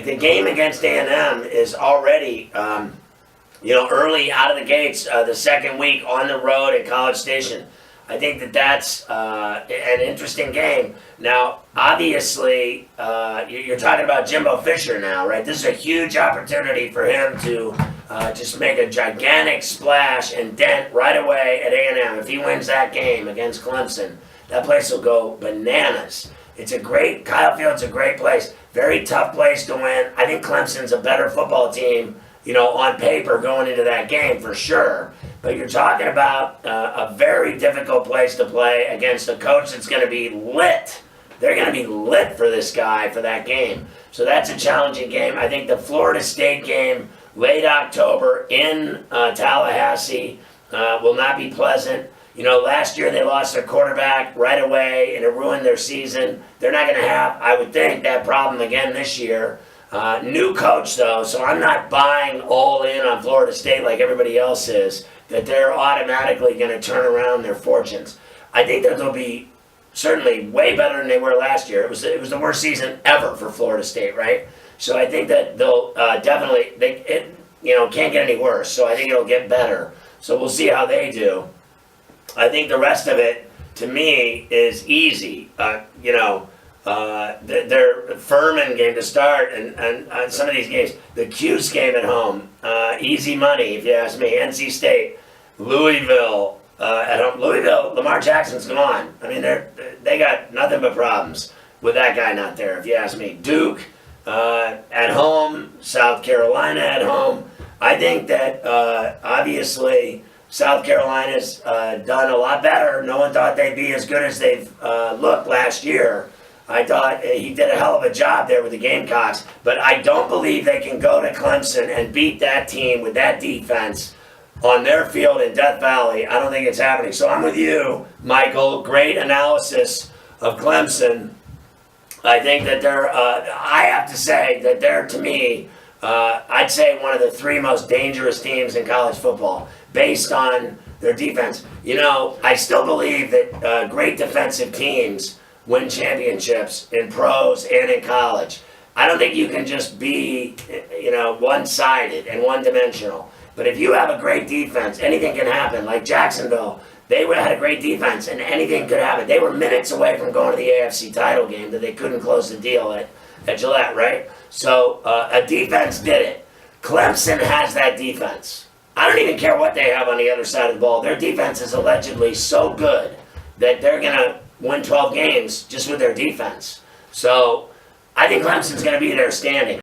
The game against A&M is already, early out of the gates, the second week on the road at College Station. I think that's an interesting game. Now, obviously, you're talking about Jimbo Fisher now, right? This is a huge opportunity for him to just make a gigantic splash and dent right away at A&M. If he wins that game against Clemson, that place will go bananas. Kyle Field's a great place. Very tough place to win. I think Clemson's a better football team, on paper going into that game for sure. But you're talking about a very difficult place to play against a coach that's going to be lit. They're going to be lit for this guy for that game. So that's a challenging game. I think the Florida State game, late October in Tallahassee, will not be pleasant. Last year they lost their quarterback right away and it ruined their season. They're not going to have, I would think, that problem again this year. New coach though, so I'm not buying all in on Florida State like everybody else is, that they're automatically going to turn around their fortunes. I think that they'll be certainly way better than they were last year. It was the worst season ever for Florida State, right? So I think that they'll definitely, can't get any worse. So I think it'll get better. So we'll see how they do. I think the rest of it, to me, is easy. Their Furman game to start, and some of these games. The Cuse game at home, easy money, if you ask me. NC State, Louisville at home. Louisville, Lamar Jackson's gone. I mean, they got nothing but problems with that guy not there, if you ask me. Duke at home, South Carolina at home. I think that, obviously, South Carolina's done a lot better. No one thought they'd be as good as they've looked last year. I thought he did a hell of a job there with the Gamecocks, but I don't believe they can go to Clemson and beat that team with that defense on their field in Death Valley. I don't think it's happening. So I'm with you, Michael. Great analysis of Clemson. I think that I have to say that they're, to me, I'd say one of the three most dangerous teams in college football based on their defense. I still believe that great defensive teams win championships in pros and in college. I don't think you can just be, one-sided and one-dimensional. But if you have a great defense, anything can happen. Like Jacksonville, they had a great defense and anything could happen. They were minutes away from going to the AFC title game that they couldn't close the deal at Gillette, right? So a defense did it. Clemson has that defense. I don't even care what they have on the other side of the ball. Their defense is allegedly so good that they're going to win 12 games just with their defense. So I think Clemson's going to be there standing.